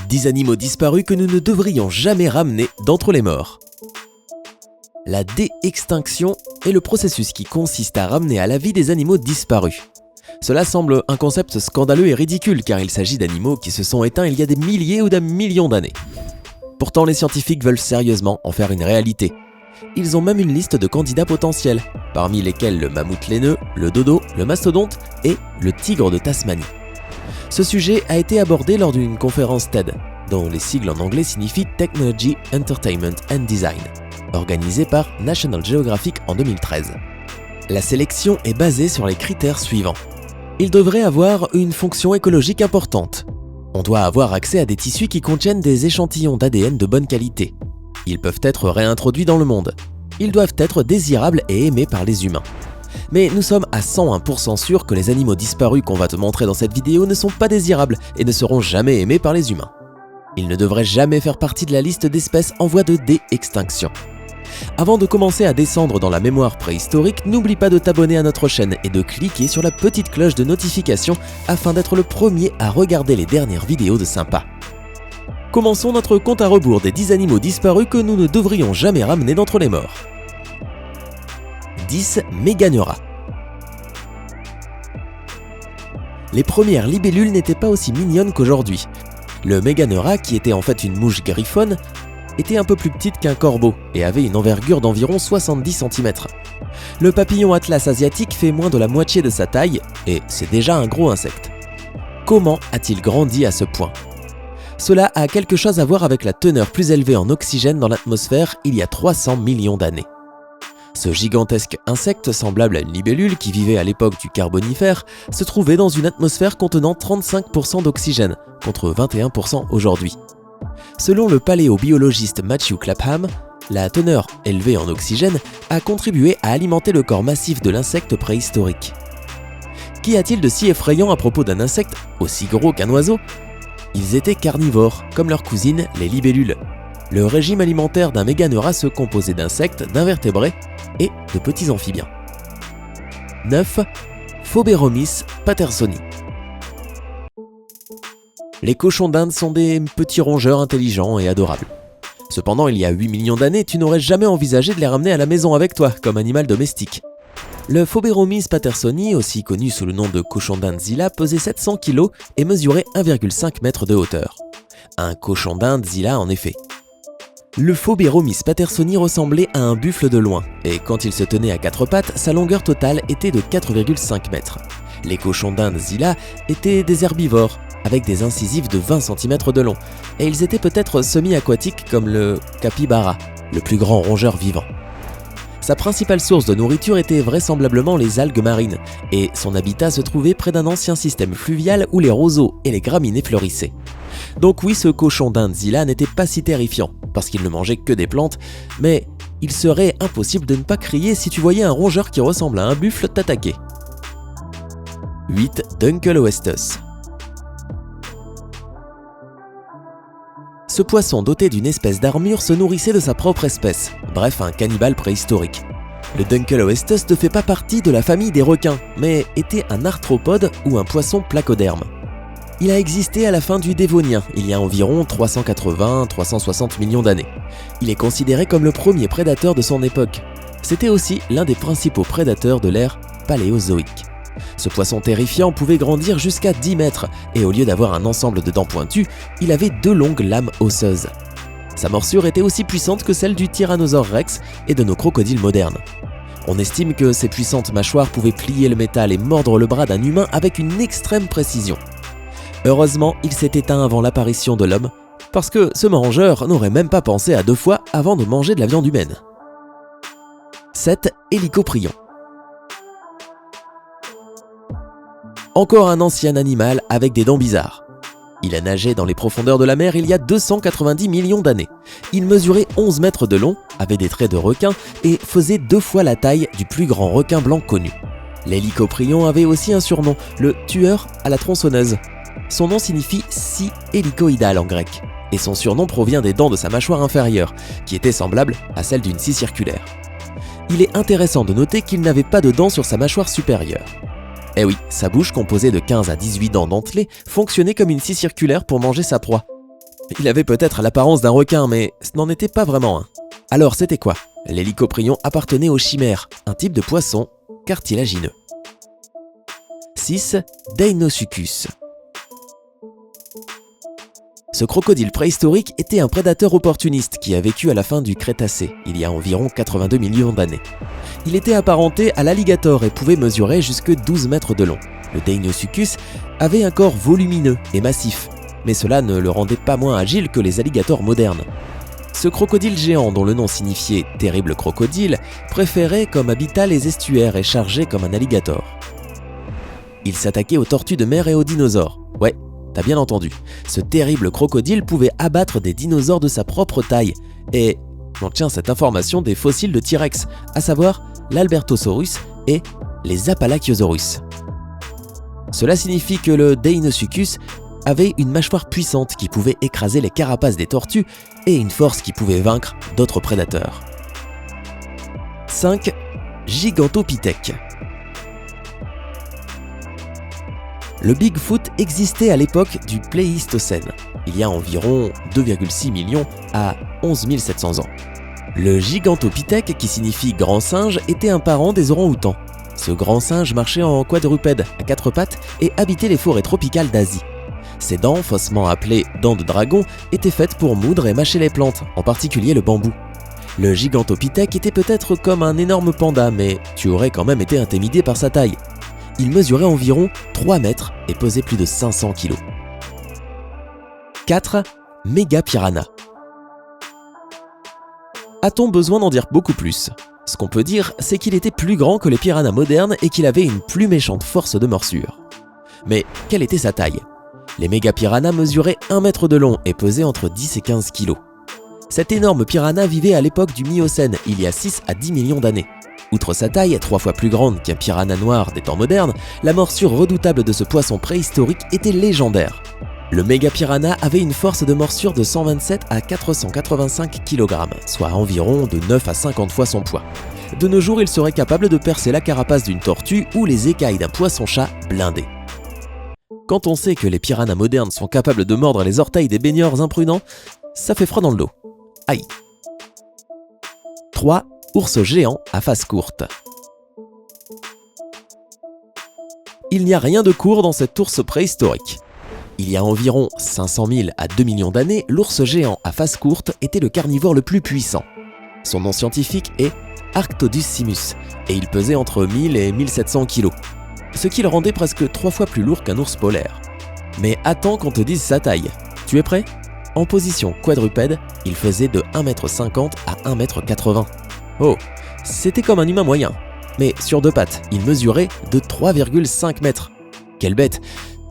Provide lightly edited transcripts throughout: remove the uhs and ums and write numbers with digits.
10 animaux disparus que nous ne devrions jamais ramener d'entre les morts. La dé-extinction est le processus qui consiste à ramener à la vie des animaux disparus. Cela semble un concept scandaleux et ridicule car il s'agit d'animaux qui se sont éteints il y a des milliers ou des millions d'années. Pourtant, les scientifiques veulent sérieusement en faire une réalité. Ils ont même une liste de candidats potentiels, parmi lesquels le mammouth laineux, le dodo, le mastodonte et le tigre de Tasmanie. Ce sujet a été abordé lors d'une conférence TED, dont les sigles en anglais signifient Technology, Entertainment and Design, organisée par National Geographic en 2013. La sélection est basée sur les critères suivants. Il devrait avoir une fonction écologique importante. On doit avoir accès à des tissus qui contiennent des échantillons d'ADN de bonne qualité. Ils peuvent être réintroduits dans le monde. Ils doivent être désirables et aimés par les humains. Mais nous sommes à 101% sûrs que les animaux disparus qu'on va te montrer dans cette vidéo ne sont pas désirables et ne seront jamais aimés par les humains. Ils ne devraient jamais faire partie de la liste d'espèces en voie de dé-extinction. Avant de commencer à descendre dans la mémoire préhistorique, n'oublie pas de t'abonner à notre chaîne et de cliquer sur la petite cloche de notification afin d'être le premier à regarder les dernières vidéos de Sympa. Commençons notre compte à rebours des 10 animaux disparus que nous ne devrions jamais ramener d'entre les morts. 10. Méganeura. Les premières libellules n'étaient pas aussi mignonnes qu'aujourd'hui. Le Méganeura, qui était en fait une mouche griffonne, était un peu plus petite qu'un corbeau et avait une envergure d'environ 70 cm. Le papillon atlas asiatique fait moins de la moitié de sa taille et c'est déjà un gros insecte. Comment a-t-il grandi à ce point ? Cela a quelque chose à voir avec la teneur plus élevée en oxygène dans l'atmosphère il y a 300 millions d'années. Ce gigantesque insecte, semblable à une libellule qui vivait à l'époque du Carbonifère, se trouvait dans une atmosphère contenant 35% d'oxygène, contre 21% aujourd'hui. Selon le paléobiologiste Matthew Clapham, la teneur élevée en oxygène a contribué à alimenter le corps massif de l'insecte préhistorique. Qu'y a-t-il de si effrayant à propos d'un insecte aussi gros qu'un oiseau ? Ils étaient carnivores, comme leurs cousines les libellules. Le régime alimentaire d'un méganeura se composait d'insectes, d'invertébrés et de petits amphibiens. 9. Phoberomys pattersoni. Les cochons d'Inde sont des petits rongeurs intelligents et adorables. Cependant, il y a 8 millions d'années, tu n'aurais jamais envisagé de les ramener à la maison avec toi, comme animal domestique. Le Phoberomys pattersoni, aussi connu sous le nom de cochon d'Inde Zilla, pesait 700 kg et mesurait 1,5 m de hauteur. Un cochon d'Inde Zilla en effet. Le Phoberomys pattersoni ressemblait à un buffle de loin, et quand il se tenait à quatre pattes, sa longueur totale était de 4,5 m. Les cochons d'Inde Zilla étaient des herbivores, avec des incisives de 20 cm de long, et ils étaient peut-être semi-aquatiques comme le capybara, le plus grand rongeur vivant. Sa principale source de nourriture était vraisemblablement les algues marines, et son habitat se trouvait près d'un ancien système fluvial où les roseaux et les graminées fleurissaient. Donc oui, ce cochon d'Inde Zilla n'était pas si terrifiant, parce qu'il ne mangeait que des plantes, mais il serait impossible de ne pas crier si tu voyais un rongeur qui ressemble à un buffle t'attaquer. 8. Dunkelwestus. Ce poisson doté d'une espèce d'armure se nourrissait de sa propre espèce, bref un cannibale préhistorique. Le Dunkelwestus ne fait pas partie de la famille des requins, mais était un arthropode ou un poisson placoderme. Il a existé à la fin du Dévonien, il y a environ 380-360 millions d'années. Il est considéré comme le premier prédateur de son époque. C'était aussi l'un des principaux prédateurs de l'ère paléozoïque. Ce poisson terrifiant pouvait grandir jusqu'à 10 mètres et au lieu d'avoir un ensemble de dents pointues, il avait 2 longues lames osseuses. Sa morsure était aussi puissante que celle du Tyrannosaure Rex et de nos crocodiles modernes. On estime que ces puissantes mâchoires pouvaient plier le métal et mordre le bras d'un humain avec une extrême précision. Heureusement, il s'est éteint avant l'apparition de l'homme, parce que ce mangeur n'aurait même pas pensé à 2 fois avant de manger de la viande humaine. 7. Hélicoprion. Encore un ancien animal avec des dents bizarres. Il a nagé dans les profondeurs de la mer il y a 290 millions d'années. Il mesurait 11 mètres de long, avait des traits de requin et faisait 2 fois la taille du plus grand requin blanc connu. L'hélicoprion avait aussi un surnom, le tueur à la tronçonneuse. Son nom signifie scie hélicoïdale en grec, et son surnom provient des dents de sa mâchoire inférieure, qui étaient semblables à celles d'une scie circulaire. Il est intéressant de noter qu'il n'avait pas de dents sur sa mâchoire supérieure. Eh oui, sa bouche, composée de 15 à 18 dents dentelées, fonctionnait comme une scie circulaire pour manger sa proie. Il avait peut-être l'apparence d'un requin, mais ce n'en était pas vraiment un. Alors c'était quoi? L'hélicoprion appartenait aux chimères, un type de poisson cartilagineux. 6. Deinosuchus. Ce crocodile préhistorique était un prédateur opportuniste qui a vécu à la fin du Crétacé, il y a environ 82 millions d'années. Il était apparenté à l'alligator et pouvait mesurer jusque 12 mètres de long. Le Deinosuchus avait un corps volumineux et massif, mais cela ne le rendait pas moins agile que les alligators modernes. Ce crocodile géant, dont le nom signifiait « terrible crocodile », préférait comme habitat les estuaires et chargeait comme un alligator. Il s'attaquait aux tortues de mer et aux dinosaures. Ouais, t'as bien entendu. Ce terrible crocodile pouvait abattre des dinosaures de sa propre taille. Et on tient cette information des fossiles de T-Rex, à savoir l'Albertosaurus et les Apalachiosaurus. Cela signifie que le Deinosuchus avait une mâchoire puissante qui pouvait écraser les carapaces des tortues et une force qui pouvait vaincre d'autres prédateurs. 5. Gigantopithèque. Le Bigfoot existait à l'époque du Pléistocène, il y a environ 2,6 millions à 11 700 ans. Le Gigantopithèque, qui signifie grand singe, était un parent des orang-outans. Ce grand singe marchait en quadrupède à 4 pattes et habitait les forêts tropicales d'Asie. Ses dents, faussement appelées dents de dragon, étaient faites pour moudre et mâcher les plantes, en particulier le bambou. Le Gigantopithèque était peut-être comme un énorme panda, mais tu aurais quand même été intimidé par sa taille. Il mesurait environ 3 mètres et pesait plus de 500 kg. 4. Mégapiranha. A-t-on besoin d'en dire beaucoup plus? Ce qu'on peut dire, c'est qu'il était plus grand que les piranhas modernes et qu'il avait une plus méchante force de morsure. Mais quelle était sa taille? Les mégapiranhas mesuraient 1 mètre de long et pesaient entre 10 et 15 kg. Cet énorme piranha vivait à l'époque du Miocène, il y a 6 à 10 millions d'années. Outre sa taille, 3 fois plus grande qu'un piranha noir des temps modernes, la morsure redoutable de ce poisson préhistorique était légendaire. Le mégapiranha avait une force de morsure de 127 à 485 kg, soit environ de 9 à 50 fois son poids. De nos jours, il serait capable de percer la carapace d'une tortue ou les écailles d'un poisson-chat blindé. Quand on sait que les piranhas modernes sont capables de mordre les orteils des baigneurs imprudents, ça fait froid dans le dos. Aïe. 3. Ours géant à face courte. Il n'y a rien de court dans cet ours préhistorique. Il y a environ 500 000 à 2 millions d'années, l'ours géant à face courte était le carnivore le plus puissant. Son nom scientifique est Arctodus simus et il pesait entre 1000 et 1700 kg, ce qui le rendait presque 3 fois plus lourd qu'un ours polaire. Mais attends qu'on te dise sa taille. Tu es prêt? En position quadrupède, il faisait de 1,50 m à 1,80 m. Oh, c'était comme un humain moyen. Mais sur 2 pattes, il mesurait de 3,5 mètres. Quelle bête!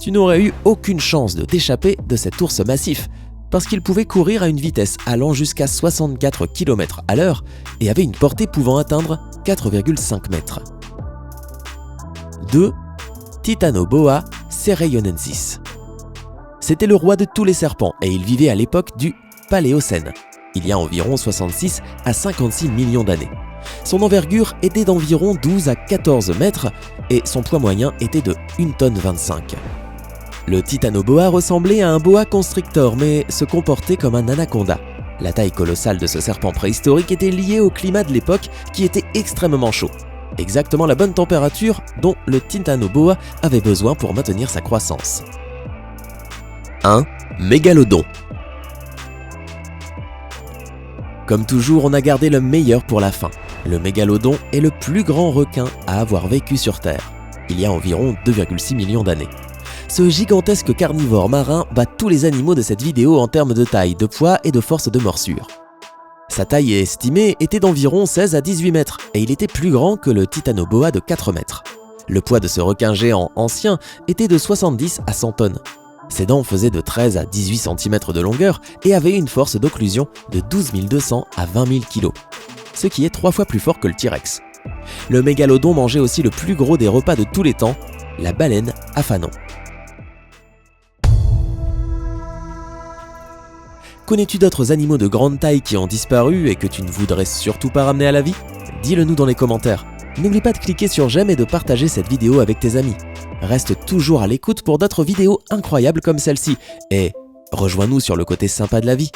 Tu n'aurais eu aucune chance de t'échapper de cet ours massif, parce qu'il pouvait courir à une vitesse allant jusqu'à 64 km à l'heure et avait une portée pouvant atteindre 4,5 mètres. 2. Titanoboa cereionensis. C'était le roi de tous les serpents et il vivait à l'époque du Paléocène, il y a environ 66 à 56 millions d'années. Son envergure était d'environ 12 à 14 mètres et son poids moyen était de 1,25 tonne. Le titanoboa ressemblait à un boa constrictor mais se comportait comme un anaconda. La taille colossale de ce serpent préhistorique était liée au climat de l'époque qui était extrêmement chaud. Exactement la bonne température dont le titanoboa avait besoin pour maintenir sa croissance. 1. Mégalodon. Comme toujours, on a gardé le meilleur pour la fin. Le mégalodon est le plus grand requin à avoir vécu sur Terre, il y a environ 2,6 millions d'années. Ce gigantesque carnivore marin bat tous les animaux de cette vidéo en termes de taille, de poids et de force de morsure. Sa taille estimée était d'environ 16 à 18 mètres et il était plus grand que le titanoboa de 4 mètres. Le poids de ce requin géant ancien était de 70 à 100 tonnes. Ses dents faisaient de 13 à 18 cm de longueur et avaient une force d'occlusion de 12 200 à 20 000 kg, ce qui est 3 fois plus fort que le T-Rex. Le mégalodon mangeait aussi le plus gros des repas de tous les temps, la baleine à fanon. Connais-tu d'autres animaux de grande taille qui ont disparu et que tu ne voudrais surtout pas ramener à la vie? Dis-le nous dans les commentaires. N'oublie pas de cliquer sur j'aime et de partager cette vidéo avec tes amis. Reste toujours à l'écoute pour d'autres vidéos incroyables comme celle-ci. Et Rejoins-nous sur le côté sympa de la vie.